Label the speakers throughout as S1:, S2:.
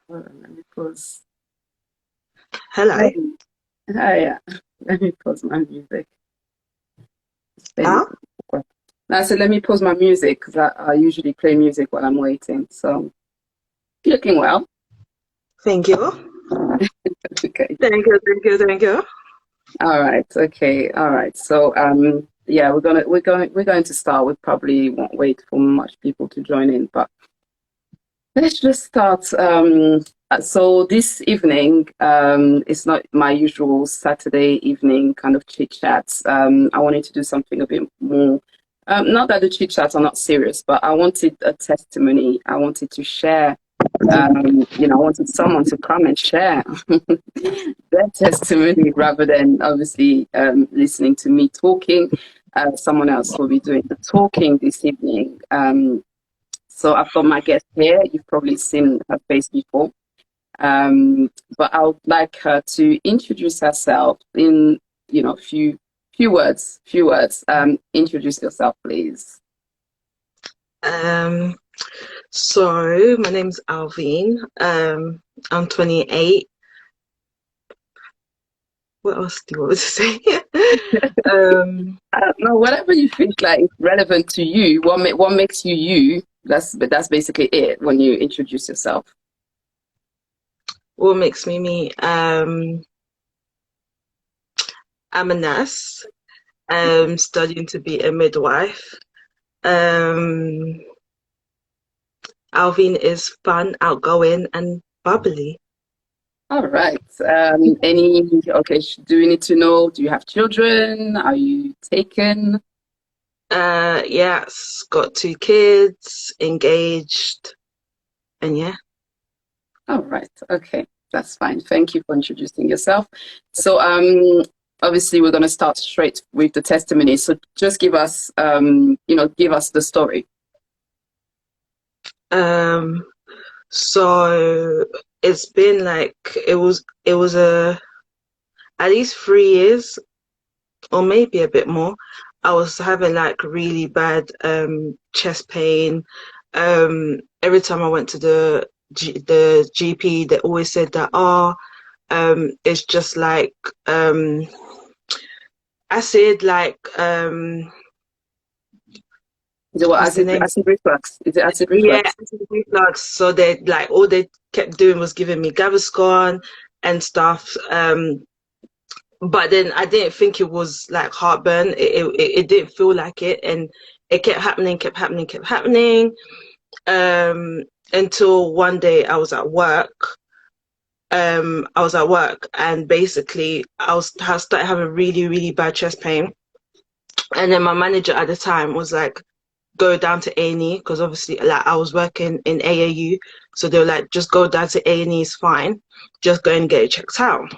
S1: Hold on, let me pause.
S2: Hello.
S1: Hi. Hi, yeah. Let me pause my music. It's been
S2: Ah,
S1: awkward. I said, let me pause my music because I usually play music while I'm waiting. So, looking well.
S2: thank you.
S1: Okay.
S2: Thank you, thank you, thank you.
S1: All right. Okay. All right. So, yeah, we're going to start. We probably won't wait for much people to join in, but let's just start. So this evening, it's not my usual Saturday evening kind of chit chats. I wanted to do something a bit more. Not that the chit chats are not serious, but I wanted a testimony. I wanted to share. I wanted someone to come and share their testimony rather than obviously listening to me talking. Someone else will be doing the talking this evening. So I've got my guest here. You've probably seen her face before. But I would like her to introduce herself in, few words. Few words. Introduce yourself, please.
S2: Um, so my name's Alvine. I'm 28. What else do you want me to say? um,
S1: No, whatever you think like is relevant to you. What makes you you? That's basically it when you introduce yourself.
S2: what makes me me? I'm a nurse. Studying to be a midwife. Um, Alvine is fun, outgoing, and bubbly.
S1: All right. Okay, do we need to know? Do you have children? Are you taken?
S2: Yes, got 2 kids, engaged, and yeah.
S1: All right. Okay. That's fine. Thank you for introducing yourself. So, obviously we're going to start straight with the testimony. So just give us the story.
S2: Um, So it's been like it was a at least 3 years or maybe a bit more. I was having like really bad chest pain. Every time I went to the GP, they always said that it's just like acid like
S1: Is it what
S2: what's the name?
S1: acid reflux? Is it acid
S2: Yeah,
S1: reflux?
S2: acid reflux. So they like all they kept doing was giving me Gaviscon and stuff. But then I didn't think it was like heartburn. It didn't feel like it, and it kept happening, kept happening, kept happening. Until one day I was at work, and basically I started having really, really bad chest pain. And then my manager at the time was like, "Go down to A&E," because obviously, like I was working in AAU, so they were like, "Just go down to A&E, it's fine. Just go and get it checked out."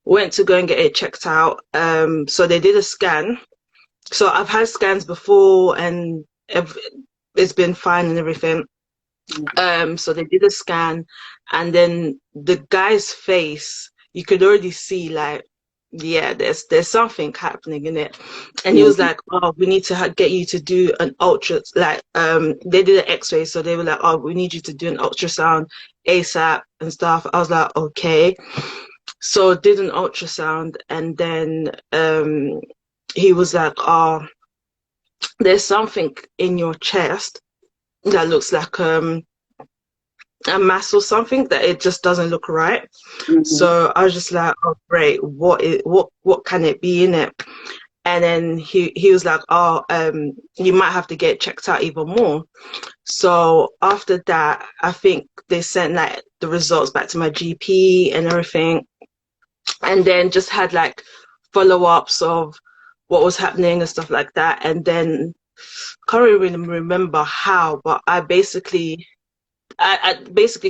S2: Went to go and get it checked out. So they did a scan. So I've had scans before and it's been fine and everything. So they did a scan, and then the guy's face, you could already see like, yeah, there's something happening in it. And he was
S1: Mm.
S2: like, "Oh, we need to get you to do an ultra." Like, they did an X-ray, so they were like, "Oh, we need you to do an ultrasound ASAP and stuff." I was like, "Okay." So did an ultrasound, and then he was like, "Oh, there's something in your chest that looks like a mass or something that it just doesn't look right."
S1: Mhm.
S2: So I was just like, "Oh, great, what can it be in it?" And then he was like, "Oh, you might have to get checked out even more." So after that, I think they sent like the results back to my GP and everything, and then just had like follow-ups of what was happening and stuff like that. And then can't really remember how, but I basically,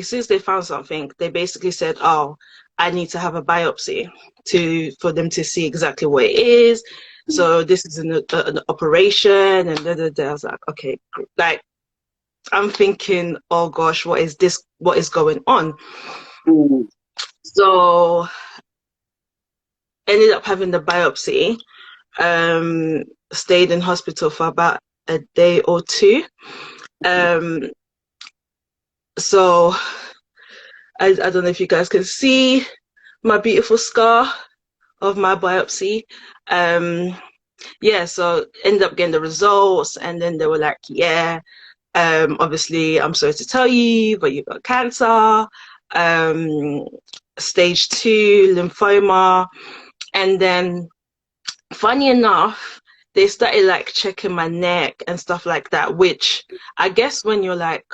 S2: since they found something, they basically said, "Oh, I need to have a biopsy for them to see exactly what it is. So this is an operation." And da, da, da. I was like, "Okay," like I'm thinking, "Oh gosh, what is this? What is going on?"
S1: Mm.
S2: So ended up having the biopsy. um, Stayed in hospital for about a day or two. Um, so I don't know if you guys can see my beautiful scar of my biopsy. Yeah, so ended up getting the results, and then they were like, yeah, obviously I'm sorry to tell you, but you've got cancer, stage 2 lymphoma. And then funny enough, they started like checking my neck and stuff like that, which I guess when you're like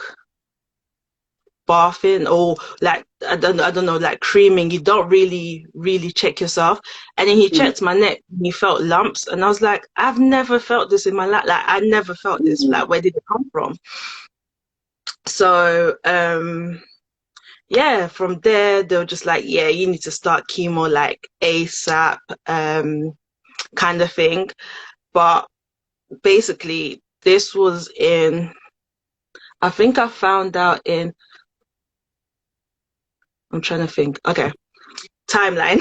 S2: bathing or like I don't know, like creaming, you don't really check yourself. And then he
S1: Mm,
S2: checked my neck and he felt lumps, and I was like, I've never felt this in my life. Like I never felt this.
S1: mm,
S2: Like where did it come from? So yeah, from there they were just like, yeah, you need to start chemo like ASAP, kind of thing. But basically this was in, I think I found out in, I'm trying to think, okay, timeline.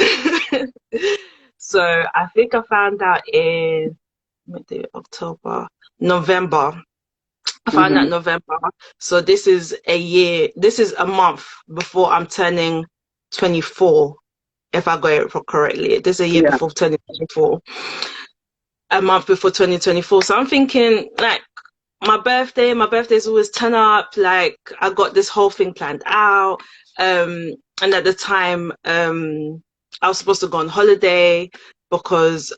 S2: So I think I found out in October, November. I found out
S1: mm-hmm.
S2: November. So this is a year, this is a month before I'm turning 24, if I got it correctly. This is a year
S1: Yeah.
S2: before turning 24, a month before 2024. So I'm thinking like my birthday's always turn up, like I got this whole thing planned out. And at the time, I was supposed to go on holiday because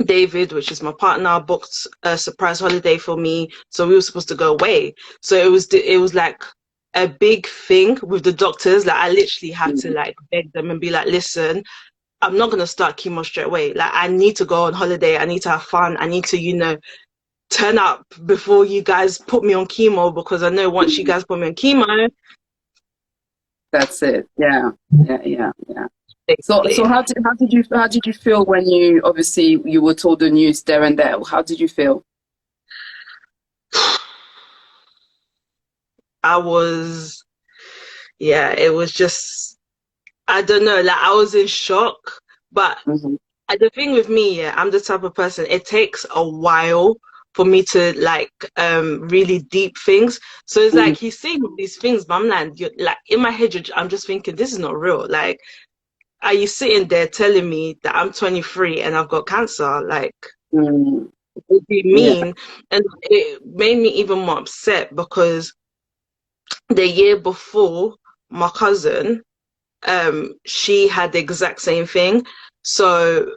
S2: David, which is my partner, booked a surprise holiday for me. So we were supposed to go away. So it was like a big thing with the doctors. Like I literally had to
S1: Mm,
S2: like beg them and be like, listen, I'm not gonna start chemo straight away. Like I need to go on holiday. I need to have fun. I need to, turn up before you guys put me on chemo, because I know once you
S1: mm.
S2: guys put me on chemo,
S1: That's it. Yeah. Yeah. Yeah. Yeah. So
S2: basically,
S1: how did you feel when you obviously you were told the news there and there? How did you feel?
S2: I was, yeah, it was just, I don't know, like I was in shock. But
S1: Hmm.
S2: the thing with me, yeah, I'm the type of person, it takes a while for me to like really deep things. So it's
S1: Hmm.
S2: like he's saying all these things, but I'm like, like in my head, I'm just thinking, this is not real. Like, are you sitting there telling me that I'm 23 and I've got cancer? Like,
S1: Mm.
S2: what do you
S1: Yeah.
S2: mean? And it made me even more upset because the year before, my cousin, she had the exact same thing. So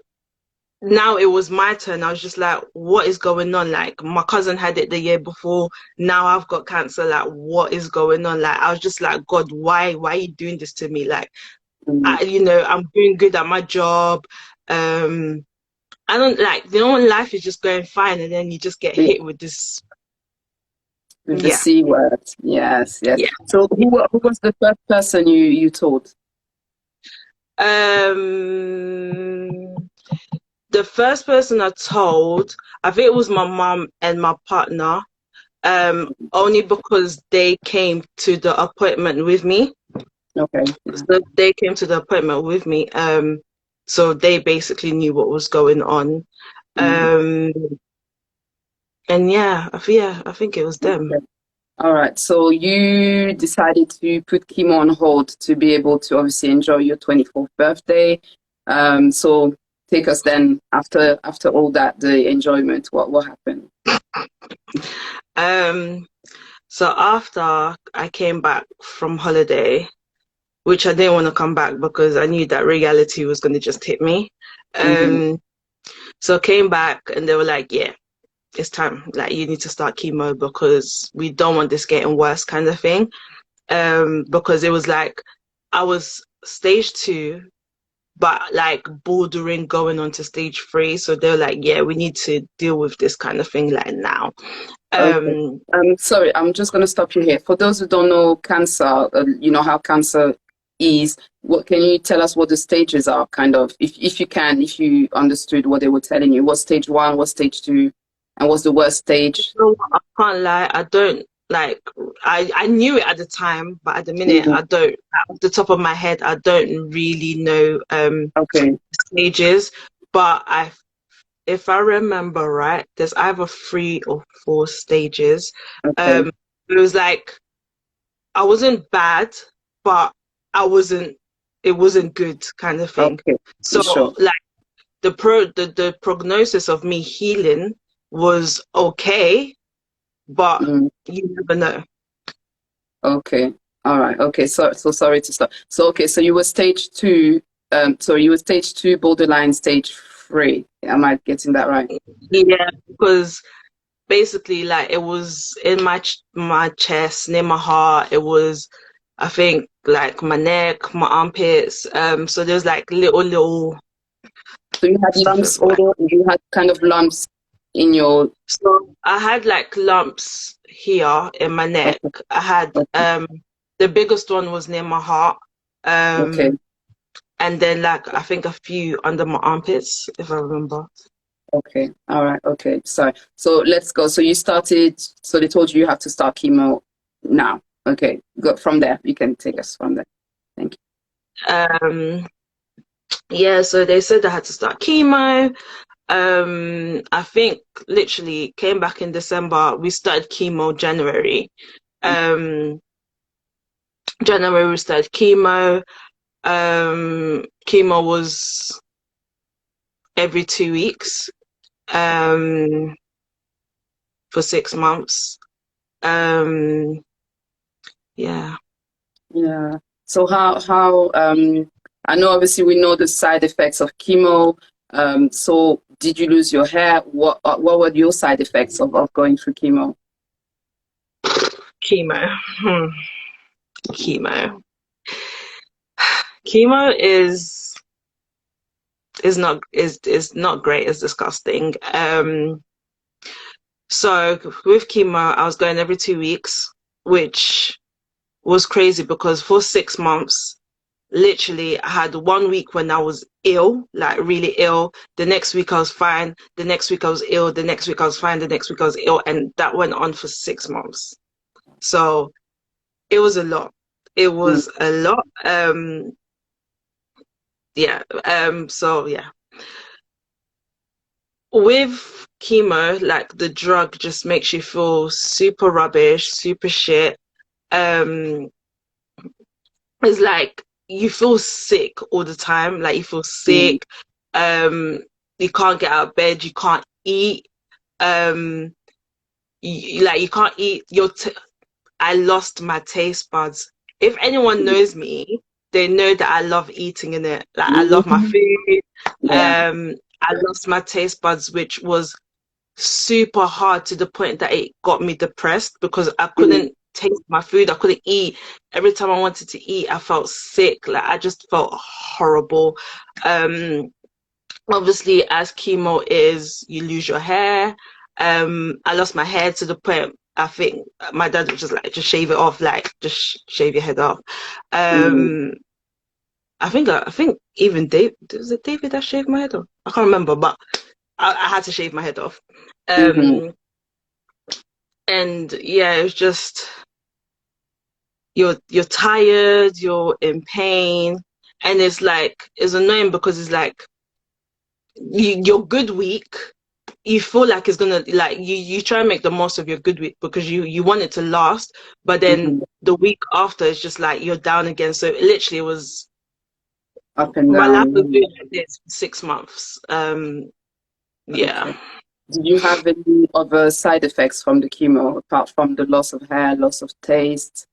S2: now it was my turn. I was just like, what is going on? Like, my cousin had it the year before. Now I've got cancer. Like, what is going on? Like, I was just like, God, why are you doing this to me? Like,
S1: Mm.
S2: I'm doing good at my job. Um, I don't like, when life is just going fine and then you just get
S1: Yeah.
S2: hit with this.
S1: With the
S2: Yeah.
S1: C word. Yes. Yes.
S2: Yeah.
S1: So who was the first person you told?
S2: Um, the first person I told, I think it was my mom and my partner, only because they came to the appointment with me.
S1: Okay. Yeah.
S2: So they came to the appointment with me. So they basically knew what was going on.
S1: Mm.
S2: Um, and yeah, I think it was them.
S1: Okay. All right. So you decided to put chemo on hold to be able to obviously enjoy your 24th birthday. So take us then after all that, the enjoyment. What happened?
S2: Um, so after I came back from holiday, which I didn't want to come back because I knew that reality was going to just hit me.
S1: Mm-hmm.
S2: Um, so I came back and they were like, yeah, it's time. Like, you need to start chemo because we don't want this getting worse, kind of thing. Because it was like I was stage 2, but like bordering going on to stage 3. So they're like, yeah, we need to deal with this kind of thing like now.
S1: Okay.
S2: Um,
S1: Sorry, I'm just going to stop you here. For those who don't know cancer, you know how cancer is. What can you tell us what the stages are, kind of, if you can, if you understood what they were telling you? What stage 1, what stage 2, and what's the worst stage?
S2: so I can't lie, I don't like, I knew it at the time, but at the minute
S1: Hmm.
S2: I don't, off the top of my head, I don't really know
S1: Okay.
S2: stages. But if I remember right, there's either 3 or 4 stages.
S1: Okay.
S2: Um, it was like I wasn't bad, but it wasn't good kind of thing.
S1: Okay.
S2: So
S1: Sure.
S2: like the prognosis of me healing was okay, but
S1: Mm.
S2: you never know.
S1: Okay. All right. Okay. So sorry to stop. So okay. So you were stage two. So you were stage two, borderline stage three. Am I getting that right?
S2: Yeah, because basically like it was in my chest, near my heart. It was, I think, like my neck, my armpits. So there's like little
S1: So you had
S2: stuff
S1: lumps,
S2: everywhere.
S1: or you had kind of lumps in your.
S2: So I had like lumps here in my neck.
S1: Okay.
S2: I had
S1: Okay.
S2: the biggest one was near my heart.
S1: Okay.
S2: And then like I think a few under my armpits, if I remember.
S1: Okay. All right. Okay. Sorry. So let's go. So you started. So they told you you have to start chemo now. Okay. Go from there. You can take us from there. Thank
S2: Um, yeah, so they said I had to start chemo. I think literally came back in December. We started chemo January.
S1: you.
S2: Um, January we started chemo. Chemo was every 2 weeks. Um, for 6 months. Um, yeah.
S1: Yeah. So I know obviously we know the side effects of chemo. So did you lose your hair? What were your side effects of going through chemo?
S2: Chemo. Chemo. Chemo is not great. It's disgusting. So with chemo, I was going every 2 weeks, which was crazy because for 6 months, literally, I had 1 week when I was ill, like really ill. The next week I was fine. The next week I was ill. The next week I was fine. The next week I was ill, and that went on for 6 months. So it was a lot. It
S1: Mm,
S2: was a lot. Yeah. So yeah. With chemo, like the drug just makes you feel super rubbish, super shit. Um, it's like you feel sick all the time. Like you feel
S1: mm,
S2: sick. Um, you can't get out of bed. You can't eat. Um, like you can't eat. I lost my taste buds. If anyone
S1: mm,
S2: knows me, they know that I love eating in it. Like I love my
S1: mhm.
S2: food.
S1: Yeah.
S2: I lost my taste buds, which was super hard to the point that it got me depressed because I
S1: Mm,
S2: couldn't taste my food. I couldn't eat. Every time I wanted to eat, I felt sick. Like I just felt horrible. Um, Obviously, as chemo is, you lose your hair. I lost my hair to the point I think my dad was just like, just shave it off, like just shave your head off.
S1: mm,
S2: Um, I think even Dave, was it David that shaved my head off? I can't remember, but I had to shave my head off.
S1: mhm,
S2: Um, and yeah, it's just you're tired, you're in pain, and it's like it's annoying because it's like your good week, you feel like it's gonna like you try and make the most of your good week because you want it to last, but then
S1: mhm.
S2: the week after it's just like you're down again. So it literally was
S1: Up and
S2: my life was
S1: down.
S2: doing like this for 6 months.
S1: Okay.
S2: Yeah.
S1: Did you have any other side effects from the chemo apart from the loss of hair, loss of taste?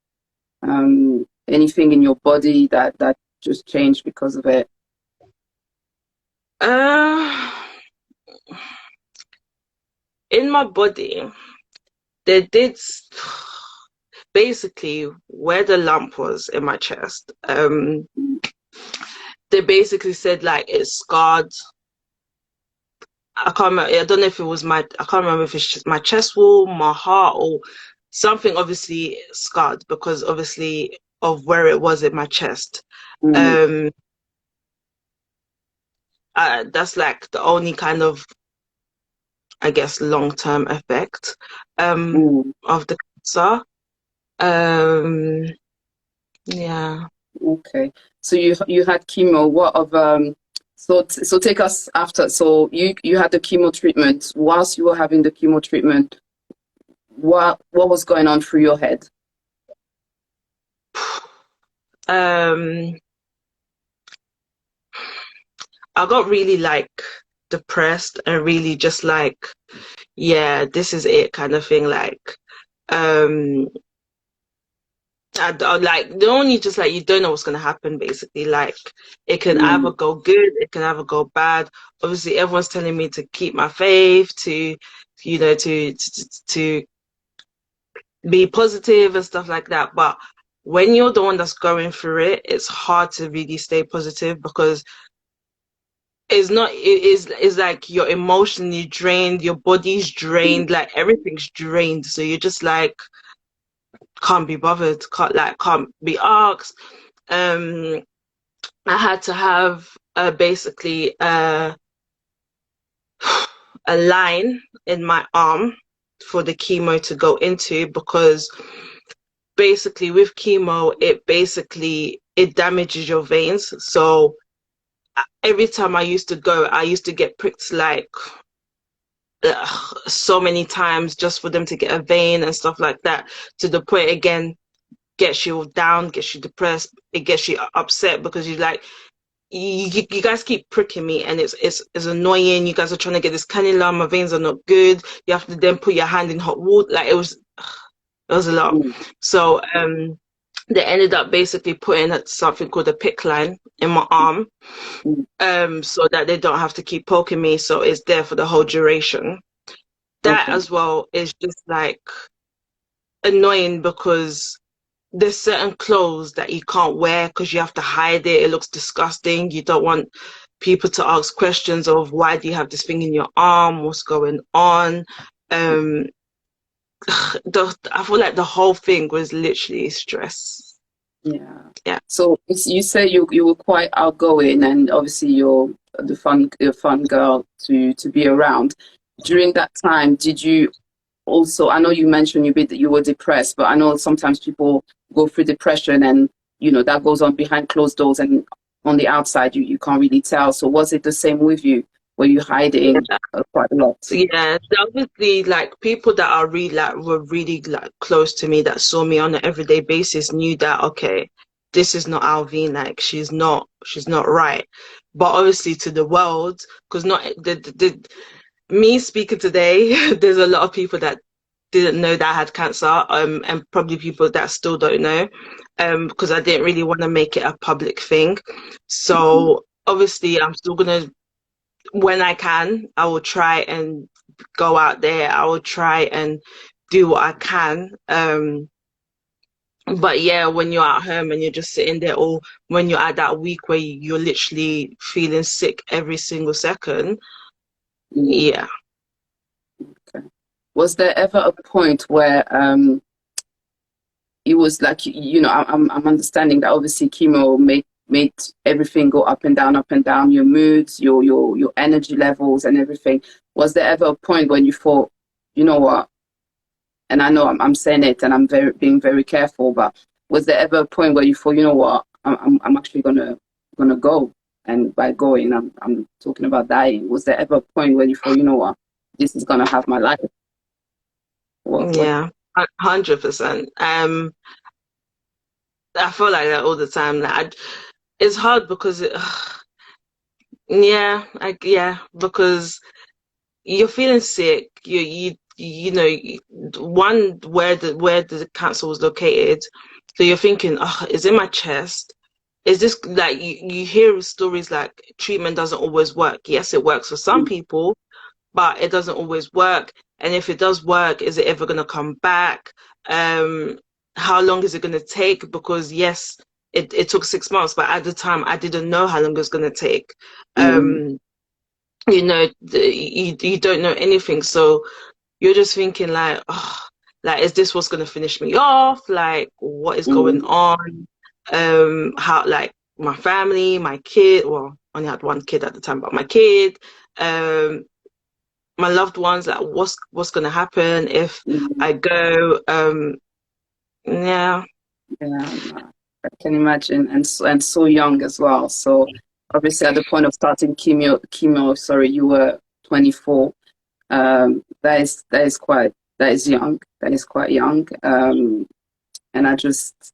S1: Anything in your body that just changed because of it?
S2: Uh, in my body, they did basically where the lump was in my chest. They basically said like it's scarred. I can't remember. I don't know if it was I can't remember if it's just my chest wall, my heart, or something. Obviously scarred because obviously of where it was in my chest.
S1: Mm,
S2: Um, that's like the only kind of, I guess, long-term effect
S1: mm.
S2: of the cancer. Um, yeah.
S1: Okay. So you had chemo. What of so take us after. So you had the chemo treatment. Whilst you were having the chemo treatment, what was going on through your head?
S2: um, I got really like depressed and really just like, yeah, this is it kind of thing. Like, um, I like the only just like you don't know what's gonna happen basically. Like, it can either
S1: Mm,
S2: go good, it can either go bad. Obviously, everyone's telling me to keep my faith, to you know, to be positive and stuff like that. But when you're the one that's going through it, it's hard to really stay positive because it's not it's like you're emotionally drained, your body's
S1: mm,
S2: drained, like everything's drained. So you're just like can't be bothered, can't be asked. Um I had to have basically a line in my arm for the chemo to go into because basically with chemo it damages your veins. So every time I used to go, I used to get pricked like so many times just for them to get a vein and stuff like that, to the point again gets you down, gets you depressed, it gets you upset because you like you guys keep pricking me and it's annoying. You guys are trying to get this cannula, my veins are not good. You have to then put your hand in hot water. Like it was a lot.
S1: mm,
S2: So they ended up basically putting something called a PIC line in my arm,
S1: mm.
S2: so that they don't have to keep poking me. So it's there for the whole duration. That
S1: Okay.
S2: as well is just like annoying because there's certain clothes that you can't wear because you have to hide it. It looks disgusting. You don't want people to ask questions of why do you have this thing in your arm? What's going on? Um, I feel like the whole thing was literally stress.
S1: Yeah.
S2: Yeah.
S1: So you say you were quite outgoing, and obviously you're the fun girl to be around. During that time, did you also? I know you mentioned you were depressed, but I know sometimes people go through depression, and that goes on behind closed doors, and on the outside you can't really tell. So was it the same with you? Were you hiding quite a lot?
S2: Yeah, obviously, like people that are really like were really like close to me that saw me on an everyday basis knew that okay, this is not Alvine, like she's not right. But obviously to the world, because not me speaking today, there's a lot of people that didn't know that I had cancer, and probably people that still don't know, because I didn't really want to make it a public thing.
S1: Mhm.
S2: So obviously, I'm still gonna when I can, I will try and go out there. I will try and do what I can. But yeah, when you're at home and you're just sitting there, or when you're at that week where you're literally feeling sick every single second,
S1: Mm,
S2: yeah.
S1: okay. Was there ever a point where it was like I'm understanding that obviously chemo made everything go up and down, your moods, your energy levels and everything. Was there ever a point when you thought, you know what? And I know I'm saying it and I'm being very careful, but was there ever a point where you thought, you know what? I'm actually gonna go, and by going I'm talking about dying. Was there ever a point where you thought, you know what? This is gonna have my life? What?
S2: Yeah, 100%. I feel like that all the time. It's hard because yeah, because you're feeling sick. One where the cancer was located. So you're thinking, oh, is in my chest? Is this like you hear stories like treatment doesn't always work? Yes, it works for some
S1: Mm,
S2: people, but it doesn't always work. And if it does work, is it ever going to come back? Um, how long is it going to take? Because yes, it took 6 months, but at the time I didn't know how long it was going to take.
S1: mm,
S2: Um, you don't know anything, so you're just thinking like, oh, like is this what's going to finish me off? Like what is going
S1: mm,
S2: on? How like my family, my kid. Well, I only had one kid at the time, but my kid. Um, my loved ones, like what's gonna happen if
S1: mm.
S2: I go? Yeah,
S1: Yeah, no, I can imagine, and so young as well. So obviously, at the point of starting chemo, sorry, you were 24. That is young. That is quite young. And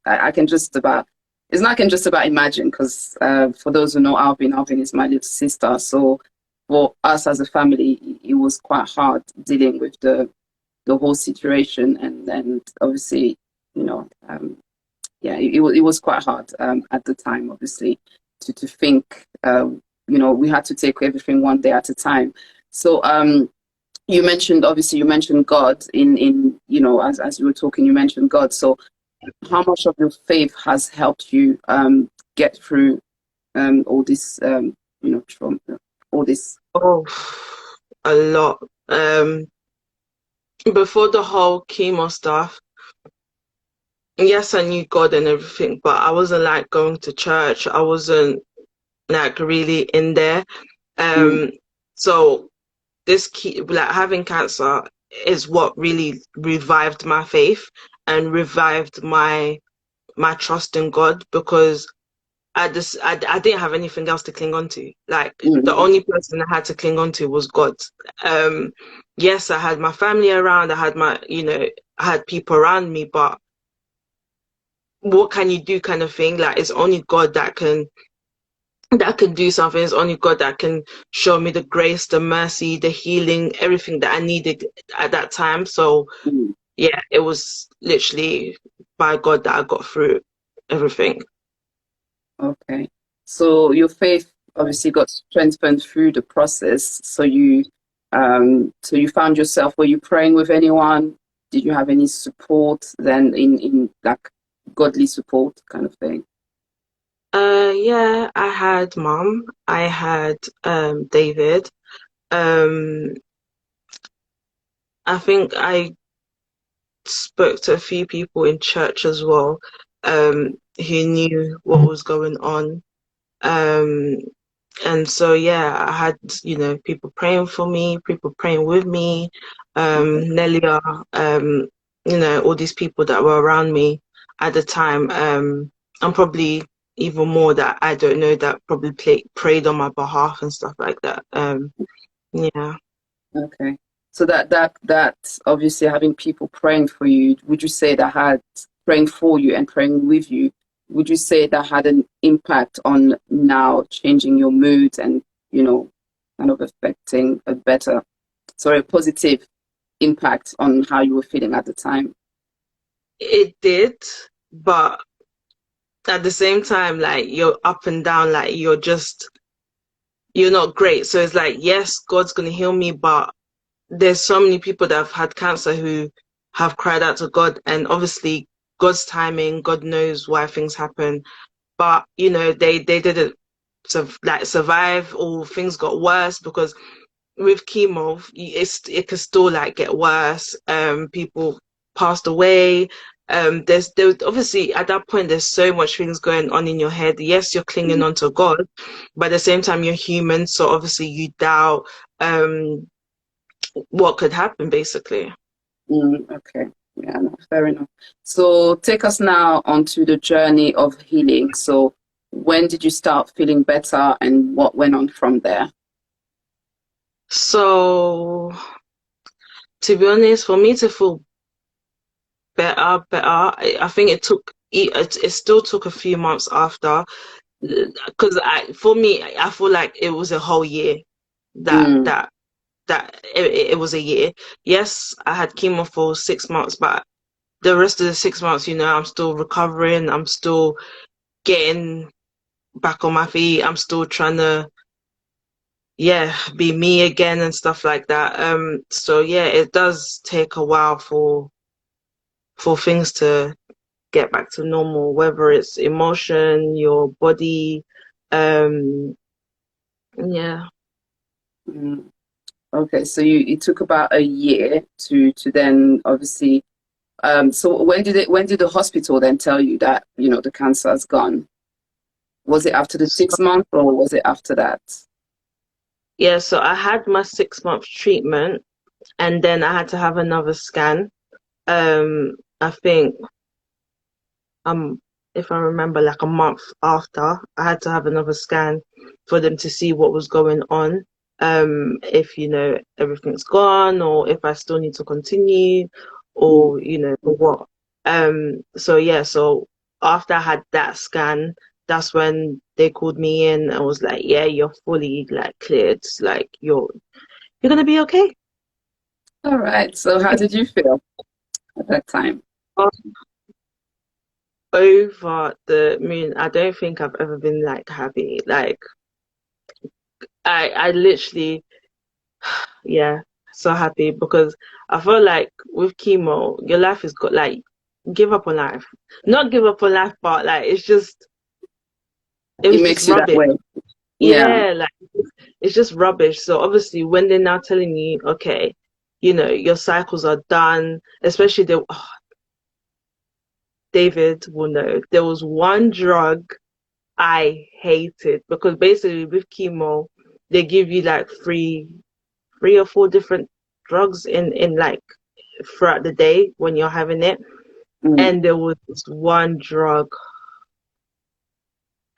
S1: I can just about it's not I can just about imagine because for those who know Alvin, Alvin is my little sister. So for us as a family, it was quite hard dealing with the whole situation, and obviously, you know, yeah, it was quite hard at the time, obviously, to think. You know, we had to take everything one day at a time. So you mentioned obviously you mentioned God in you know as you were talking, you mentioned God. So how much of your faith has helped you get through all this you know trauma, all this?
S2: Oh, a lot. Before the whole chemo stuff, yes, I knew God and everything, but I wasn't like going to church. I wasn't like really in there.
S1: Mm,
S2: Um, so like having cancer is what really revived my faith and revived my trust in God, because I didn't have anything else to cling on to. Like the
S1: mm,
S2: only person I had to cling on to was God. Um, yes, I had my family around, I had I had people around me, but what can you do kind of thing? Like it's only God that can do something. It's only God that can show me the grace, the mercy, the healing, everything that I needed at that time. So
S1: mm.
S2: yeah, it was literally by God that I got through everything.
S1: Okay. So your faith obviously got strengthened through the process. So you found yourself, were you praying with anyone? Did you have any support then in like godly support kind of thing?
S2: Yeah, I had mom, I had David. Um, I think I spoke to a few people in church as well, who knew what was going on. Um, and so yeah, I had, people praying for me, people praying with me,
S1: Okay.
S2: Nelia, all these people that were around me at the time, and probably even more that I don't know that probably prayed on my behalf and stuff like that. Yeah.
S1: Okay. So that obviously having people praying for you, would you say that had praying for you and praying with you, would you say that had an impact on now changing your mood and, you know, kind of affecting a better, sorry, a positive impact on how you were feeling at the time?
S2: It did, but at the same time, like you're up and down, like you're not great. So it's like, yes, God's gonna heal me, but there's so many people that have had cancer who have cried out to God, and obviously God's timing, God knows why things happen. But they didn't survive, or things got worse, because with chemo, it could still like get worse. People passed away. There obviously at that point there's so much things going on in your head. Yes, you're clinging
S1: Mm,
S2: on to God, but at the same time you're human, so obviously you doubt what could happen basically.
S1: okay. Yeah, no, fair enough. So take us now onto the journey of healing. So when did you start feeling better and what went on from there?
S2: So to be honest, for me to feel better, I think it still took a few months after, because for me, I feel like it was a whole year that
S1: Mm,
S2: that it was a year. Yes, I had chemo for 6 months, but the rest of the 6 months, I'm still recovering. I'm still getting back on my feet. I'm still trying to, yeah, be me again and stuff like that. So yeah, it does take a while for things to get back to normal, whether it's emotion, your body, um, yeah.
S1: mm. Okay, so it took about a year to then obviously so when did the hospital then tell you that, you know, the cancer has gone? Was it after the
S2: So,
S1: 6 months or was it after that?
S2: yeah, so I had my 6 month treatment, and then I had to have another scan. I think um if I remember, like a month after, I had to have another scan for them to see what was going on. If everything's gone, or if I still need to continue,
S1: Mm,
S2: or or what. So yeah, so after I had that scan, that's when they called me in and was like, yeah, you're fully like cleared. Like you're gonna be okay.
S1: All right. So how did you feel at that time?
S2: Over the moon. I don't think I've ever been like happy. Like I literally, yeah, so happy because I feel like with chemo, your life has got like give up on life. Not give up on life, but like it
S1: It
S2: was just
S1: makes you that
S2: rubbish.
S1: way. Yeah.
S2: Yeah, like it's just rubbish. So obviously when they're now telling you, okay, your cycles are done, especially David will know. There was one drug I hated because basically with chemo, they give you like three or four different drugs in like throughout the day when you're having it.
S1: Mm,
S2: And there was this one drug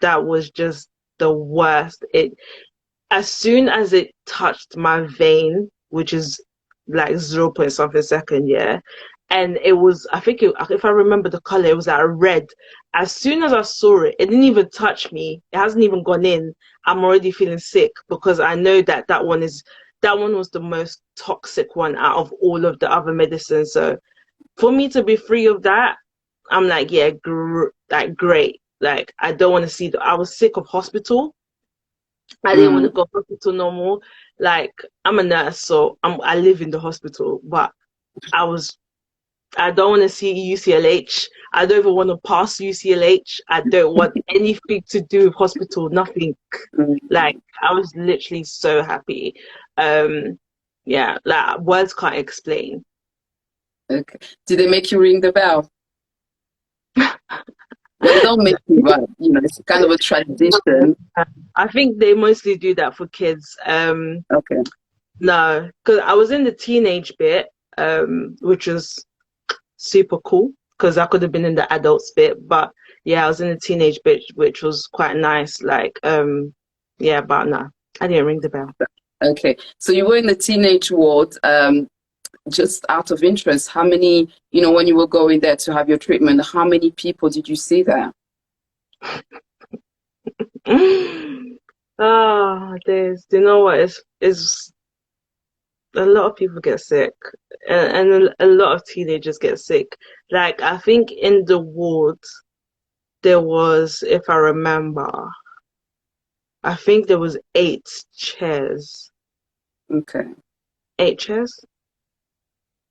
S2: that was just the worst. It as soon as it touched my vein, which is like 0 point something second, yeah. And it was, I think, if I remember the color, it was like red. As soon as I saw it, it didn't even touch me. It hasn't even gone in. I'm already feeling sick because I know that one was the most toxic one out of all of the other medicines. So for me to be free of that, I'm like, yeah, like great. Like I don't want to see. I was sick of hospital. I didn't want to
S1: mm.
S2: go hospital no more. Like I'm a nurse, so I live in the hospital, but I was I don't want to see UCLH. I don't even want to pass UCLH. I don't want anything to do with hospital, nothing. Like
S1: Mm.
S2: I was literally so happy. Um yeah, like words can't explain.
S1: Okay. Did they make you ring the bell? Well, they don't make you, but it's kind of a tradition.
S2: I think they mostly do that for kids.
S1: Okay.
S2: No, because I was in the teenage bit, which was super cool because I could have been in the adults bit, but yeah, I was in the teenage bit, which was quite nice. Like, yeah, but no, I didn't ring the bell.
S1: Okay. So you were in the teenage ward. Just out of interest, how many, when you were going there to have your treatment, how many people did you see there?
S2: Oh, there's, you know what? It's a lot of people get sick, and a lot of teenagers get sick. Like, I think in the ward there was, if I remember, I think there was 8 chairs.
S1: Okay.
S2: 8 chairs?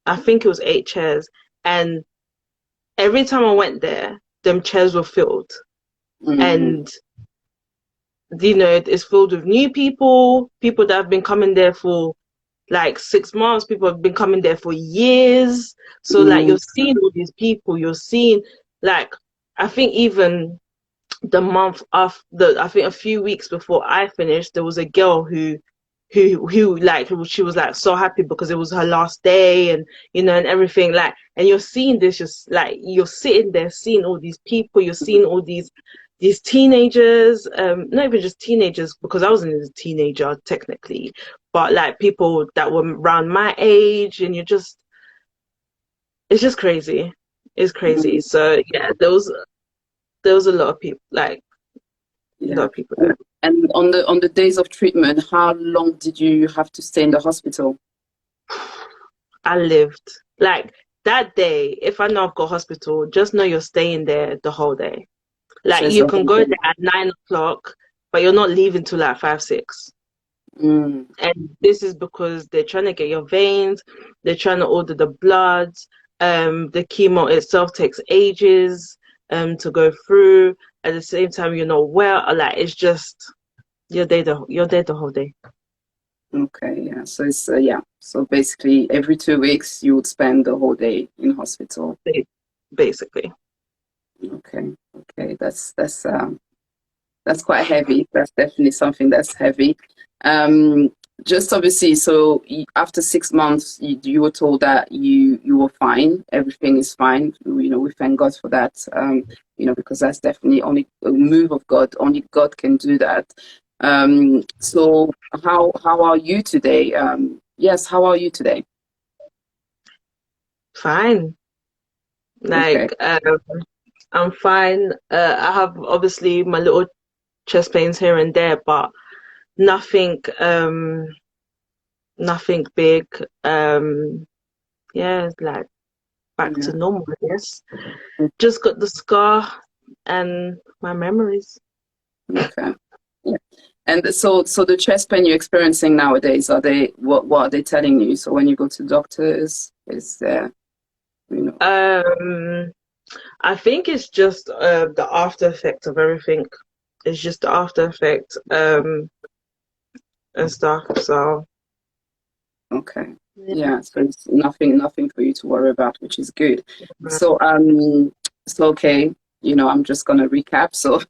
S2: I think it was 8 chairs. And every time I went there, them chairs were filled.
S1: Mm,
S2: And, it's filled with new people that have been coming there for like 6 months, people have been coming there for years. So, like,
S1: mm,
S2: you're seeing all these people, you're seeing, like, I think even the month after, I think a few weeks before I finished, there was a girl who she was like so happy because it was her last day and and everything, like, and you're seeing this, just like you're sitting there seeing all these people, you're seeing all these teenagers, not even just teenagers because I wasn't a teenager technically, but like people that were around my age, and it's just crazy. It's crazy.
S1: mm,
S2: So yeah, there was a lot of people, like a lot
S1: yeah.
S2: of people there.
S1: And on the days of treatment, how long did you have to stay in the hospital?
S2: I lived. Like that day, if I know I've got hospital, just know you're staying there the whole day.
S1: So
S2: Like
S1: it's
S2: you
S1: a
S2: can
S1: whole
S2: go
S1: day.
S2: there at 9 o'clock, but you're not leaving till like 5, 6.
S1: Mm,
S2: And this is because they're trying to get your veins, they're trying to order the blood. The chemo itself takes ages to go through. At the same time, you're not well. Like it's just you're there the whole day.
S1: okay, yeah. So it's yeah. So basically, every 2 weeks you would spend the whole day in hospital.
S2: Basically.
S1: Okay, okay. That's quite heavy. That's definitely something that's heavy. Um, just obviously, so after 6 months, you were told that you were fine. Everything is fine. We thank God for that. Because that's definitely only a move of God. Only God can do that. So how are you today? Yes, how are you today?
S2: Fine.
S1: Okay.
S2: Like I'm fine. I have obviously my little chest pains here and there, but nothing, nothing big. Yeah, it's like back to
S1: Yeah.
S2: normal, I guess. Just got the scar and my memories.
S1: Okay. Yeah. And so the chest pain you're experiencing nowadays, are they what are they telling you? So when you go to doctors, is there, you know?
S2: Um, I think it's just the after effect of everything. It's just the after effect and stuff. So
S1: Okay.
S2: yeah.
S1: Yeah, so it's nothing for you to worry about, which is good. So so okay, I'm just gonna recap. So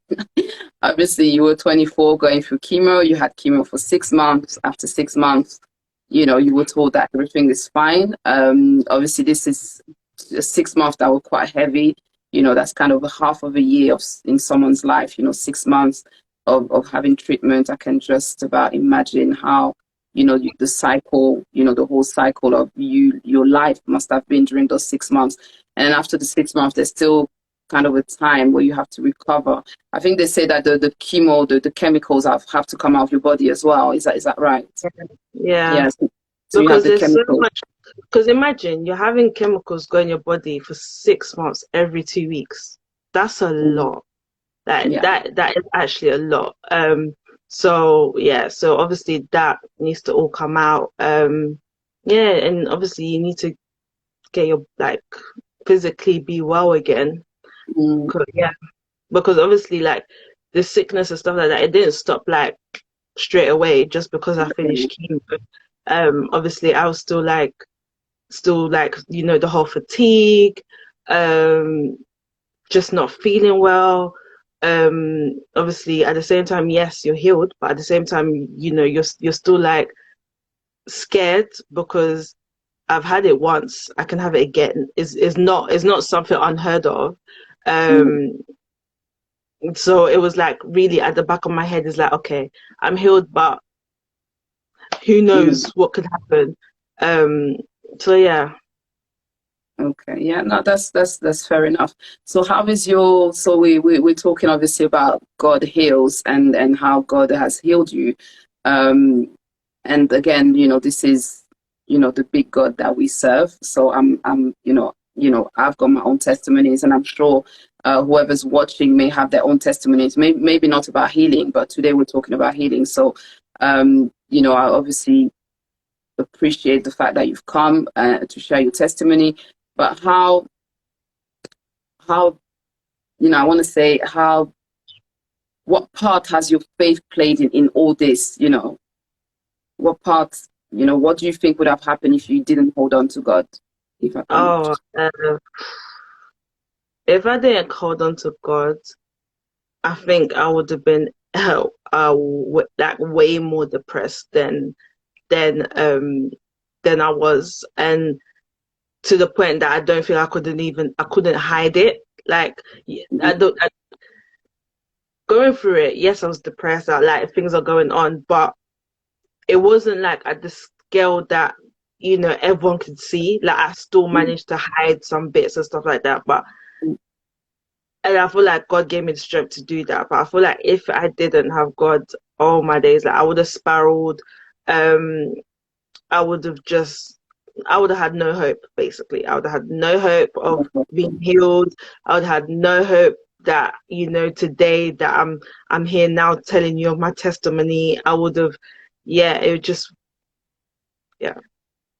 S1: obviously you were 24 going through chemo, you had chemo for 6 months. After 6 months, you were told that everything is fine. Obviously this is 6 months that were quite heavy. That's kind of a half of a year in someone's life, 6 months of having treatment. I can just about imagine how the cycle, the whole cycle of your life must have been during those 6 months. And then after the 6 months, there's still kind of a time where you have to recover. I think they say that the chemo, the chemicals have to come out of your body as well. Is that right?
S2: Yeah.
S1: Yes. So you have
S2: Because
S1: the
S2: there's so
S1: chemicals.
S2: much. Because imagine you're having chemicals go in your body for 6 months every 2 weeks. That's a
S1: Mm,
S2: lot. That
S1: yeah.
S2: that that is actually a lot. So yeah, so obviously that needs to all come out. Yeah, and obviously you need to get your like physically be well again.
S1: Mm,
S2: Yeah, because obviously like the sickness and stuff like that, it didn't stop like straight away just because I finished chemo. Obviously I was still like the whole fatigue, um, just not feeling well. Obviously at the same time, yes, you're healed, but at the same time, you're still like scared because I've had it once, I can have it again. Is not something unheard of.
S1: mm,
S2: Um, so it was like really at the back of my head is like, okay, I'm healed, but who
S1: mm.
S2: knows what could happen. Um, so yeah.
S1: Okay. Yeah. No, that's fair enough. So how is your? So we're talking obviously about God heals and how God has healed you. Um, and again, this is the big God that we serve. So I'm I've got my own testimonies, and I'm sure whoever's watching may have their own testimonies. Maybe not about healing, but today we're talking about healing. So I obviously appreciate the fact that you've come to share your testimony. But how I want to say how what part has your faith played in all this? What part, what do you think would have happened if you didn't hold on to God? If I can.
S2: Oh, if I didn't hold on to God, I think I would have been like way more depressed than um than I was, and to the point that I don't feel I couldn't hide it. Like I
S1: Mhm.
S2: don't going through it. Yes, I was depressed. Like things are going on, but it wasn't like at the scale that everyone could see. Like I still managed to hide some bits and stuff like that, but. And I feel like God gave me the strength to do that. But I feel like if I didn't have God all my days, like I would have spiraled. Um, I would have just, I would have had no hope, basically. I would have had no hope of being healed. I would have had no hope that, today that I'm here now telling you of my testimony. I would have, yeah, it would just, yeah.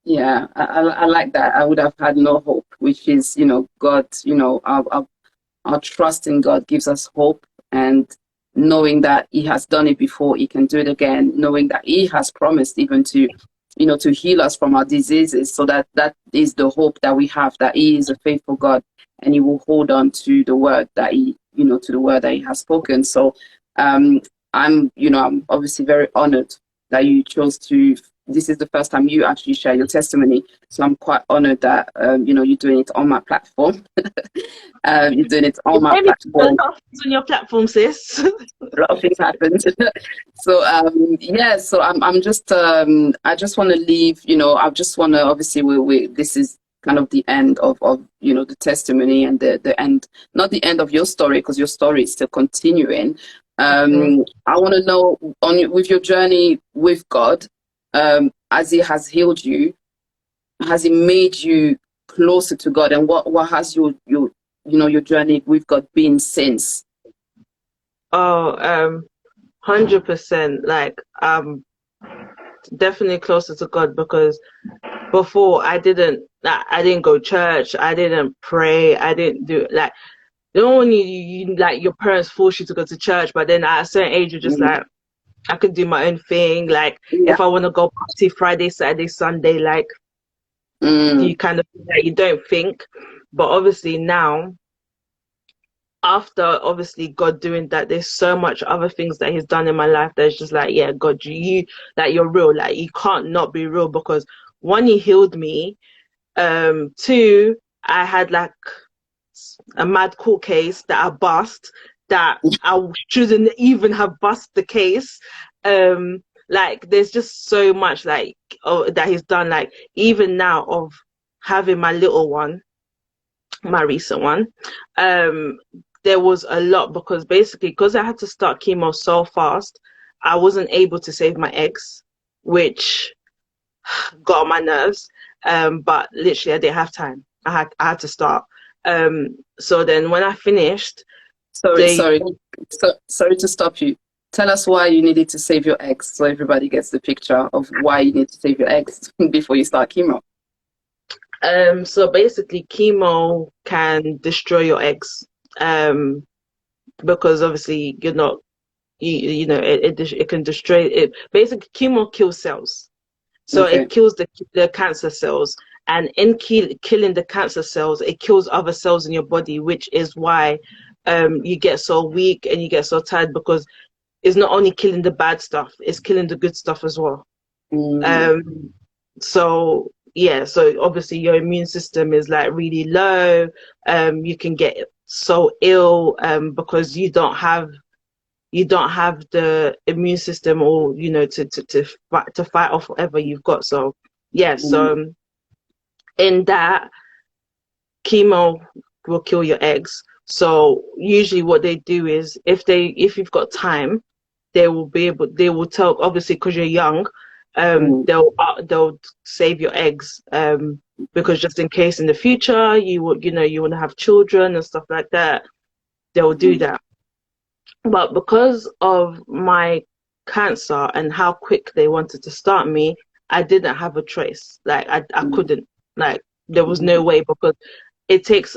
S1: Yeah, I like that. I would have had no hope, which is, God, our trust in God gives us hope, and knowing that He has done it before, He can do it again, knowing that He has promised even to heal us from our diseases. So that is the hope that we have, that He is a faithful God and He will hold on to the word that to the word that He has spoken. So um, I'm obviously very honored that you chose to. This is the first time you actually share your testimony, so I'm quite honored that you're doing it on my platform. You're doing it on my
S2: Maybe a
S1: platform.
S2: lot of things on your platform, sis.
S1: A lot of things happened. So yeah, so I'm just I just want to leave, I just want to obviously we this is kind of the end of the testimony and the end, not the end of your story, because your story is still continuing. I want to know with your journey with God, as He has healed you, has He made you closer to God, and what has your journey with God been since?
S2: Oh, 100%. Like, definitely closer to God, because before I didn't go to church, I didn't pray, I didn't do like, when you like your parents force you to go to church, but then at a certain age you're just
S1: Mm.
S2: like, I could do my own thing. Like,
S1: Yeah.
S2: if I want to go party Friday, Saturday, Sunday, like,
S1: Mm.
S2: you kind of, like, you don't think. But obviously now, after obviously God doing that, there's so much other things that He's done in my life that's just like, yeah, God, you like, you're real. Like, you can't not be real, because one, He healed me. Two, I had like a mad court case that I bust, that I shouldn't even have bust the case. Like, there's just so much, like, that He's done. Like, even now, of having my little one, my recent one, there was a lot, because basically, because I had to start chemo so fast, I wasn't able to save my eggs, which got on my nerves. But literally I didn't have time. I had to start. So then when I finished,
S1: Sorry,
S2: they
S1: sorry, sorry to stop you. Tell us why you needed to save your eggs, so everybody gets the picture of why you need to save your eggs before you start chemo.
S2: so basically chemo can destroy your eggs. Because obviously you're not, you know, it can destroy it. Basically chemo kills cells. So
S1: Okay.
S2: it kills the cancer cells, and in killing the cancer cells, it kills other cells in your body, which is why you get so weak and you get so tired, because it's not only killing the bad stuff, it's killing the good stuff as well.
S1: Mm.
S2: So yeah, so obviously your immune system is like really low. You can get so ill because you don't have the immune system, or to fight off whatever you've got. So yeah,
S1: Mm.
S2: so in that, chemo will kill your eggs. So usually what they do is, if you've got time, they will tell, obviously because you're young,
S1: Mm.
S2: they'll save your eggs, because just in case in the future you want to have children and stuff like that, they'll do
S1: Mm.
S2: that. But because of my cancer and how quick they wanted to start me, I didn't have a choice. Like, I
S1: Mm.
S2: couldn't, like, there was no
S1: Mm.
S2: way, because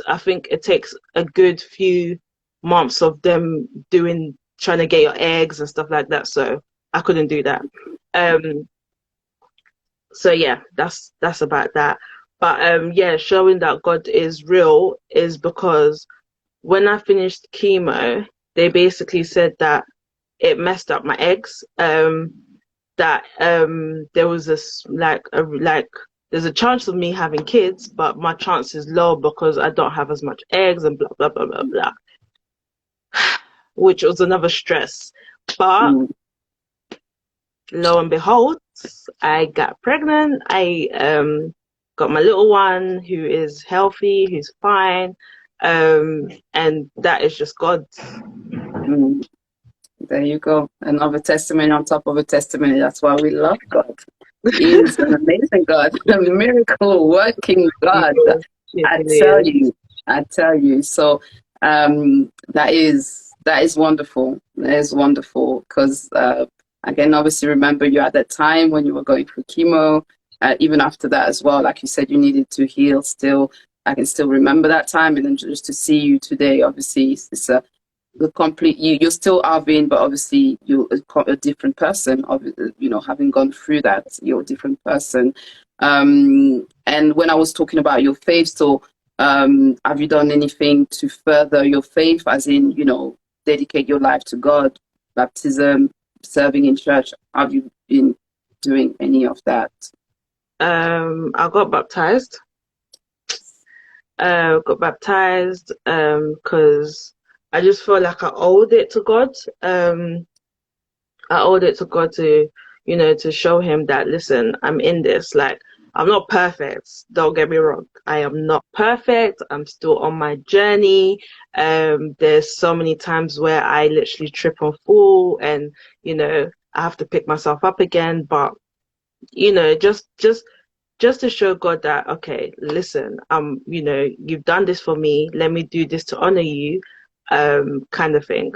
S2: I think it takes a good few months of them trying to get your eggs and stuff like that. So I couldn't do that. Um, so yeah, that's about that. But yeah, showing that God is real is because when I finished chemo, they basically said that it messed up my eggs. That there was there's a chance of me having kids, but my chance is low because I don't have as much eggs and blah blah blah blah blah, which was another stress. But
S1: Mm.
S2: lo and behold, I got pregnant. I got my little one, who is healthy, who's fine, and that is just God.
S1: Mm. There you go. Another testimony on top of a testimony. That's why we love God. He is an amazing God, a miracle working God.
S2: It
S1: I
S2: really
S1: tell
S2: is.
S1: you, I tell you. So that is wonderful. That is wonderful because I can obviously remember you at that time when you were going through chemo. Even after that as well, like you said, you needed to heal. Still, I can still remember that time, and then just to see you today, obviously, it's a the complete you're still Alvinne, but obviously you're a different person of having gone through that. You're a different person. And when I was talking about your faith, so have you done anything to further your faith, as in dedicate your life to God, baptism, serving in church? Have you been doing any of that?
S2: I got baptized. Because I just felt like I owed it to God. I owed it to God to show Him that, listen, I'm in this. Like, I'm not perfect. Don't get me wrong. I am not perfect. I'm still on my journey. There's so many times where I literally trip and fall, and I have to pick myself up again. But just to show God that, okay, listen, you've done this for me. Let me do this to honor you, kind of thing.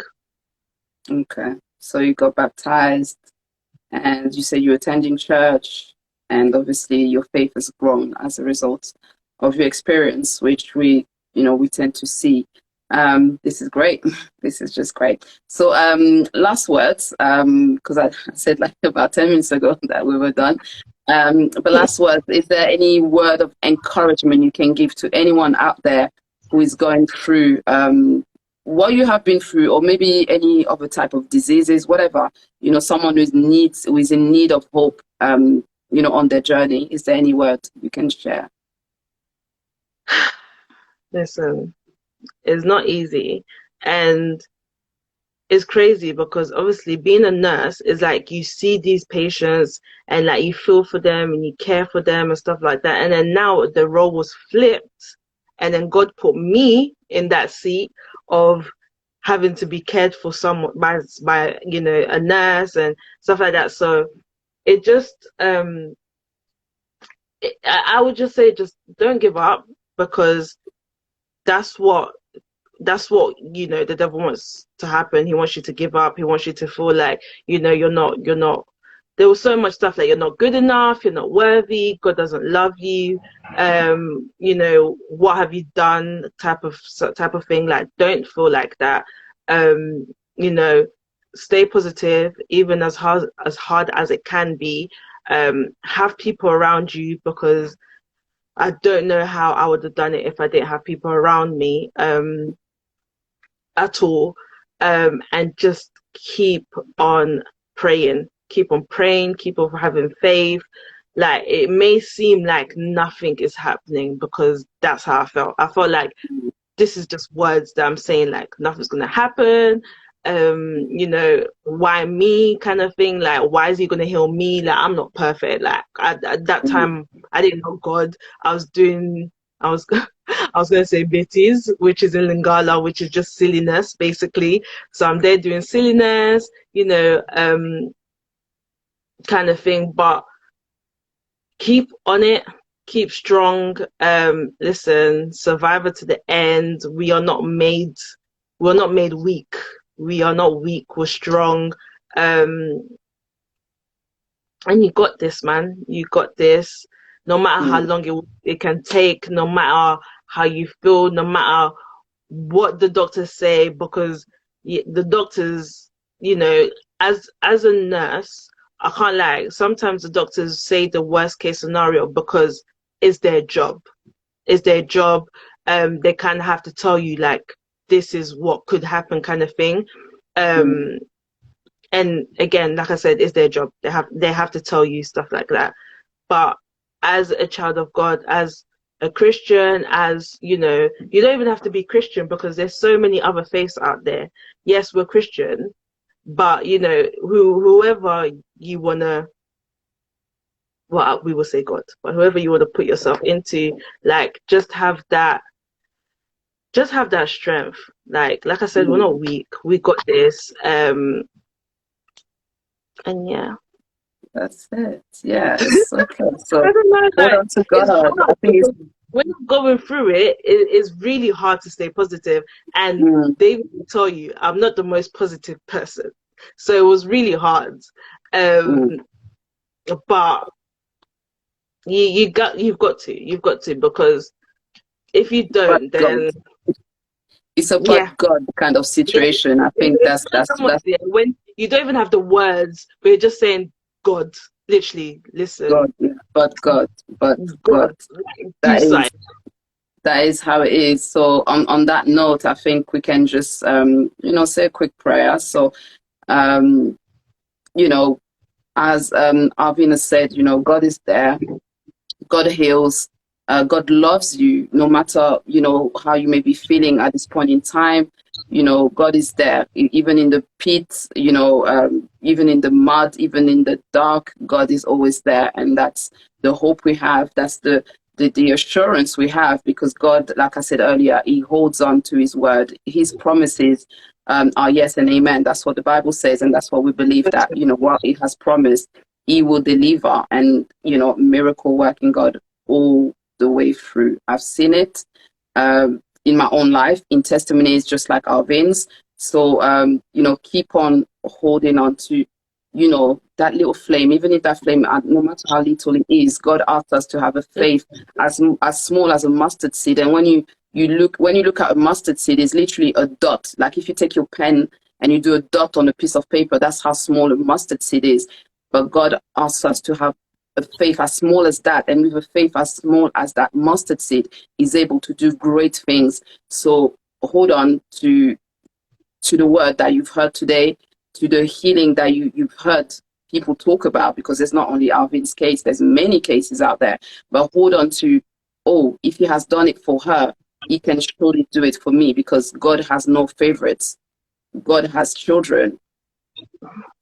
S1: Okay. So you got baptized, and you say you're attending church, and obviously your faith has grown as a result of your experience, which we tend to see. This is great. This is just great. So last words, because I said like about 10 minutes ago that we were done. But last words, is there any word of encouragement you can give to anyone out there who is going through what you have been through, or maybe any other type of diseases, whatever, someone who is in need of hope, on their journey? Is there any word you can share?
S2: Listen, it's not easy, and it's crazy because obviously being a nurse is like you see these patients and like you feel for them and you care for them and stuff like that. And then now the role was flipped, and then God put me in that seat of having to be cared for someone by a nurse and stuff like that. So it just I would just say, just don't give up, because that's what the devil wants to happen. He wants you to give up. He wants you to feel like you're not. There was so much stuff like you're not good enough, you're not worthy, God doesn't love you, what have you done, type of thing. Like, don't feel like that. Stay positive, even as hard as it can be. Have people around you, because I don't know how I would have done it if I didn't have people around me at all. And just keep on praying, keep on having faith. Like, it may seem like nothing is happening, because that's how I felt. I felt like this is just words that I'm saying, like nothing's gonna happen. Why me, kind of thing. Like, why is he gonna heal me? Like, I'm not perfect. Like, at that time I didn't know God. I was I was gonna say Betty's, which is in Lingala, which is just silliness basically. So I'm there doing silliness, kind of thing. But keep on it, keep strong. Listen, survivor to the end. We're not made weak. We are not weak, we're strong. And you got this, man. You got this. No matter how long it can take, no matter how you feel, no matter what the doctors say, because the doctors, as a nurse, I can't lie, sometimes the doctors say the worst case scenario because it's their job. It's their job. They kind of have to tell you, like, this is what could happen, kind of thing. And again, like I said, it's their job. They have to tell you stuff like that. But as a child of God, as a Christian, as you don't even have to be Christian, because there's so many other faiths out there. Yes, we're Christian, but whoever you wanna, well, we will say God, but whoever you want to put yourself into, like, just have that strength. Like I said, we're not weak. We got this. And yeah,
S1: That's it. Yes. Okay. So
S2: I don't know,
S1: hold
S2: like,
S1: on to
S2: it's
S1: God. I
S2: hard
S1: think it's
S2: because when you're going through it's really hard to stay positive. And they will tell you, I'm not the most positive person, so it was really hard. But you've got to, because if you
S1: but
S2: don't,
S1: God.
S2: then
S1: It's a but
S2: yeah.
S1: God kind of
S2: Yeah,
S1: situation. I think
S2: it's almost there when you don't even have the words, but you're just saying, God, literally, listen,
S1: God, but God, but
S2: God,
S1: God.
S2: like, do
S1: That is
S2: something.
S1: that is how it is. So on that note, I think we can just say a quick prayer. So um, as Alvinne said, God is there. God heals. God loves you, no matter how you may be feeling at this point in time. You know, God is there, even in the pit, you know, even in the mud, even in the dark, God is always there. And that's the hope we have. That's the assurance we have, because God, like I said earlier, he holds on to his word. His promises are yes and amen. That's what the Bible says. And that's what we believe, that, you know, what he has promised, he will deliver. And, you know, miracle working God all the way through. I've seen it. In my own life, in testimonies just like Alvinne's. So, you know, keep on holding on to, you know, that little flame, even if that flame, no matter how little it is, God asks us to have a faith as small as a mustard seed. And when you look at a mustard seed, it's literally a dot. Like if you take your pen and you do a dot on a piece of paper, that's how small a mustard seed is. But God asks us to have a faith as small as that, and with a faith as small as that mustard seed is able to do great things. So hold on to the word that you've heard today, to the healing that you've heard people talk about, because there's not only Alvinne's case, there's many cases out there. But hold on to, oh, if he has done it for her, he can surely do it for me, because God has no favorites. God has children,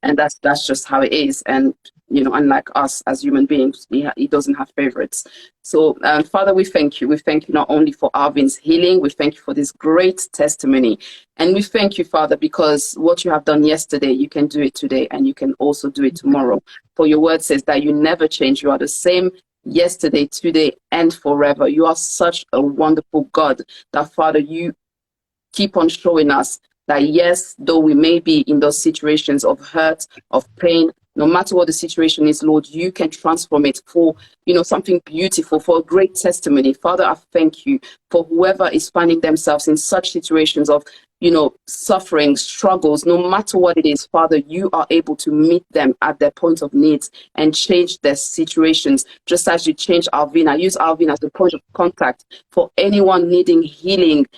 S1: and that's just how it is. And you know, unlike us as human beings, he doesn't have favorites. So Father, we thank you not only for Alvinne's healing, we thank you for this great testimony, and we thank you, Father, because what you have done yesterday, you can do it today, and you can also do it tomorrow. For your word says that you never change. You are the same yesterday, today, and forever. You are such a wonderful God that, Father, you keep on showing us that yes, though we may be in those situations of hurt, of pain, no matter what the situation is, Lord, you can transform it for, you know, something beautiful, for a great testimony. Father, I thank you for whoever is finding themselves in such situations of, you know, suffering, struggles, no matter what it is. Father, you are able to meet them at their point of needs and change their situations, just as you change Alvinne. I use Alvinne as the point of contact for anyone needing healing,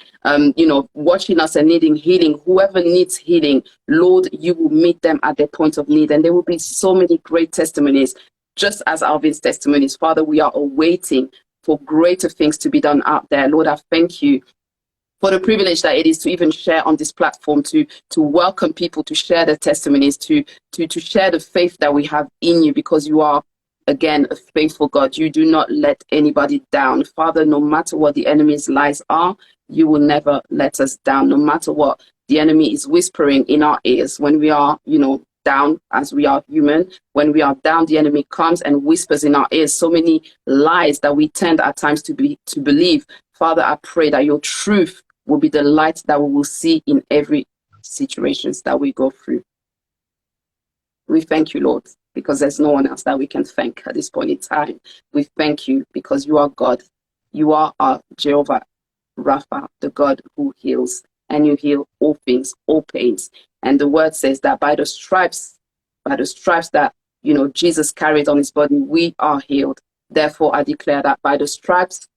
S1: you know, watching us and needing healing. Whoever needs healing, Lord, you will meet them at their point of need. And there will be so many great testimonies, just as Alvinne's testimonies. Father, we are awaiting for greater things to be done out there. Lord, I thank you for the privilege that it is to even share on this platform, to welcome people to share their testimonies, to share the faith that we have in you, because you are, again, a faithful God. You do not let anybody down. Father, no matter what the enemy's lies are, you will never let us down. No matter what the enemy is whispering in our ears, when we are, you know, down, as we are human, when we are down, the enemy comes and whispers in our ears so many lies that we tend at times to believe. Father, I pray that your truth will be the light that we will see in every situations that we go through. We thank you, Lord, because there's no one else that we can thank at this point in time. We thank you because you are God. You are our Jehovah Rapha, the God who heals, and you heal all things, all pains. And the word says that by the stripes that, you know, Jesus carried on his body, we are healed. Therefore, I declare that by the stripes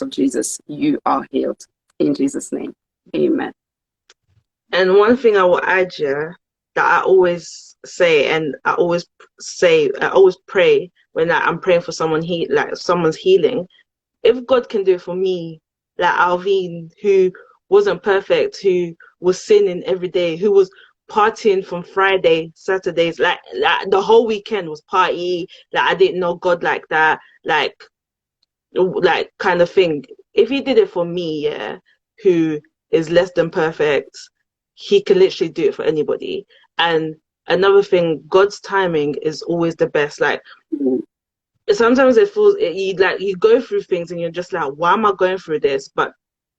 S1: of Jesus, you are healed. In Jesus' name, amen.
S2: And one thing I will add here that I always say, and I always pray when I'm praying for someone, someone's healing. If God can do it for me, like Alvinne, who wasn't perfect, who was sinning every day, who was partying from Friday, Saturdays, like the whole weekend was party, like I didn't know God like that, like kind of thing. If he did it for me, yeah, who is less than perfect, he can literally do it for anybody. And another thing, God's timing is always the best. Like sometimes it feels you go through things and you're just like, why am I going through this? But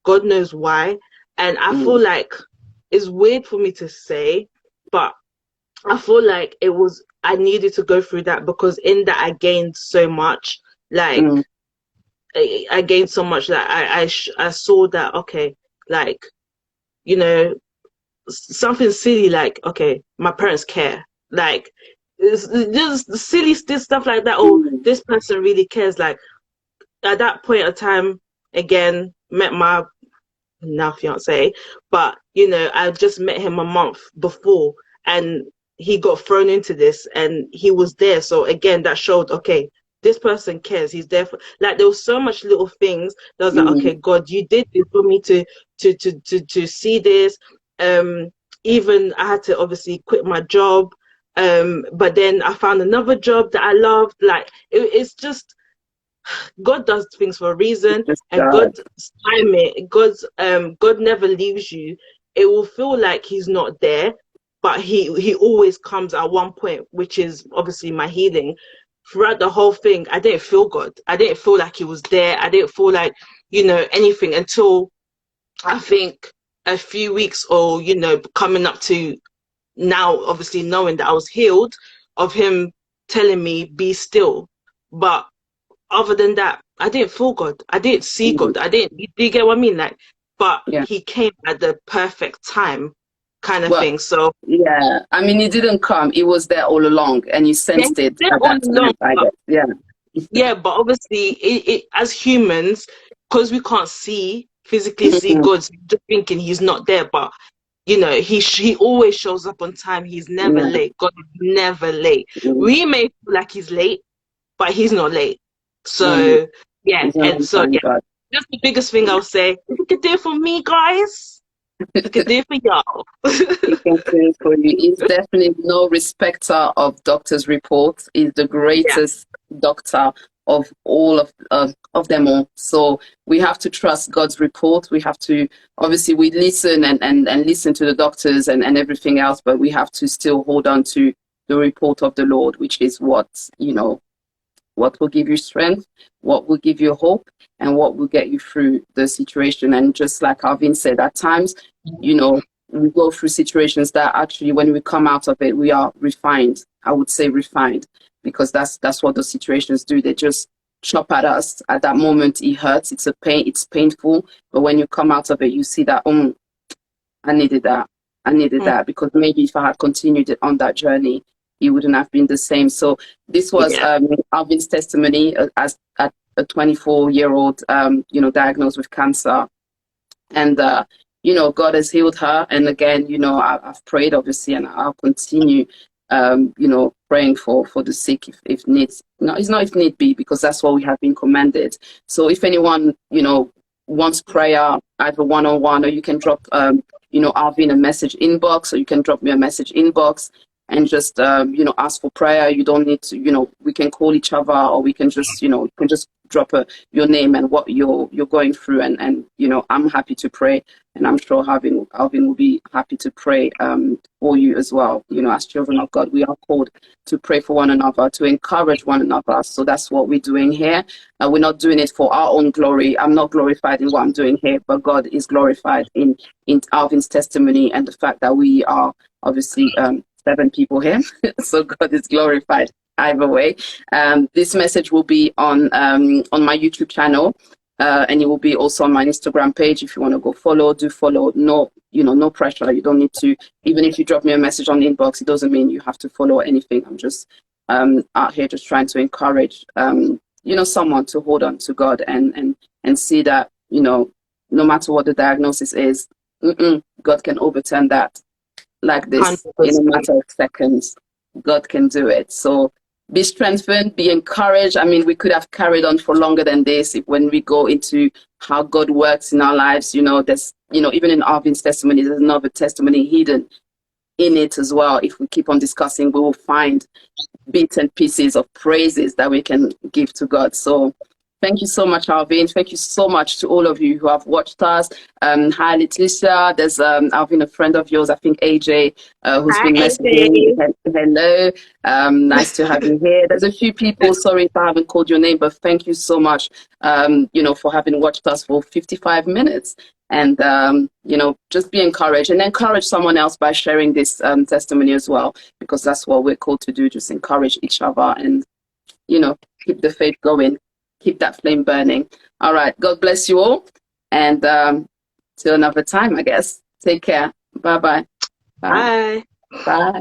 S2: God knows why. And I feel like it's weird for me to say, but I feel like I needed to go through that, because in that I gained so much. Like I gained so much that I saw that, okay, like, you know, something silly, like, okay, my parents care, like it's just silly stuff like that. Oh, this person really cares. Like at that point of time, again, met my now fiance, but you know, I just met him a month before, and he got thrown into this, and he was there. So again, that showed, okay, this person cares. He's there for, like, there was so much little things that was like, okay, God, you did this for me to to see this. Even I had to obviously quit my job, but then I found another job that I loved. Like it's just God does things for a reason,
S1: Just
S2: and
S1: God.
S2: God's timing, God never leaves you. It will feel like He's not there, but He always comes at one point, which is obviously my healing. Throughout the whole thing, I didn't feel God. I didn't feel like He was there. I didn't feel like, anything until I think a few weeks, or coming up to now, obviously knowing that I was healed, of Him telling me, be still. But other than that, I didn't feel God. I didn't see
S1: Mhm.
S2: God. I didn't. Do you get what I mean? Like, but
S1: Yeah.
S2: He came at the perfect time, kind of
S1: Well,
S2: thing. So
S1: yeah. I mean, it didn't come. It was there all along, and you
S2: yeah,
S1: sensed
S2: He
S1: it
S2: did
S1: at
S2: all
S1: that time,
S2: along.
S1: I
S2: But
S1: guess. Yeah.
S2: yeah, but obviously, it as humans, because we can't physically see
S1: Mhm.
S2: God, so we're just thinking He's not there. But he always shows up on time. He's never
S1: Yeah.
S2: late. God is never late.
S1: Mhm.
S2: We may feel like He's late, but He's not late.
S1: Mhm.
S2: So yeah,
S1: He's an
S2: and so
S1: on-time
S2: yeah,
S1: God.
S2: that's the biggest thing I'll say. If you could do it for me, guys, I could do it for y'all.
S1: He can do it for you. He's definitely no respecter of doctor's reports. He's the
S2: Yeah.
S1: greatest doctor of all of them all. So we have to trust God's report. We have to, obviously, we listen and listen to the doctors and everything else, but we have to still hold on to the report of the Lord, which is what will give you strength, what will give you hope, and what will get you through the situation. And just like Alvinne said, at times, we go through situations that actually, when we come out of it, we are refined. I would say refined, because that's what those situations do. They just chop at us. At that moment, it hurts. It's a pain. It's painful. But when you come out of it, you see that, I needed that. I needed
S2: Mm,
S1: that, because maybe if I had continued it on that journey, it wouldn't have been the same. So this was
S2: yeah.
S1: Alvin's testimony, as at a 24-year-old, diagnosed with cancer, and God has healed her. And again, I've prayed, obviously, and I'll continue, praying for the sick, if needs. No, it's not if need be, because that's what we have been commanded. So if anyone wants prayer, either one-on-one, or you can drop Alvin a message inbox, or you can drop me a message inbox and just ask for prayer. You don't need to, we can call each other, or we can just you can just drop your name and what you're going through, and I'm happy to pray, and I'm sure Alvin will be happy to pray for you as well. As children of God, we are called to pray for one another, to encourage one another. So that's what we're doing here. We're not doing it for our own glory. I'm not glorified in what I'm doing here, but God is glorified in Alvin's testimony, and the fact that we are obviously 7 people here. So God is glorified either way. This message will be on my YouTube channel, and it will be also on my Instagram page. If you want to go follow, do follow. No, no pressure. You don't need to. Even if you drop me a message on the inbox, it doesn't mean you have to follow anything. I'm just out here just trying to encourage someone to hold on to God, and see that no matter what the diagnosis is, God can overturn that like this in a
S2: 100%.
S1: matter of seconds. God can do it. So be strengthened, be encouraged. I mean, we could have carried on for longer than this when we go into how God works in our lives. There's, even in Arvin's testimony, there's another testimony hidden in it as well. If we keep on discussing, we will find bits and pieces of praises that we can give to God. So thank you so much, Alvin. Thank you so much to all of you who have watched us. Hi, Letitia. There's Alvin, a friend of yours, I think AJ, who's
S2: Hi,
S1: been messaging.
S2: AJ.
S1: Hello. Nice to have you here. There's a few people, sorry if I haven't called your name, but thank you so much, for having watched us for 55 minutes. And, just be encouraged, and encourage someone else by sharing this testimony as well, because that's what we're called to do, just encourage each other and, keep the faith going, keep that flame burning. All right. God bless you all. And till another time, I guess. Take care. Bye-bye. Bye.
S2: Bye.
S1: Bye.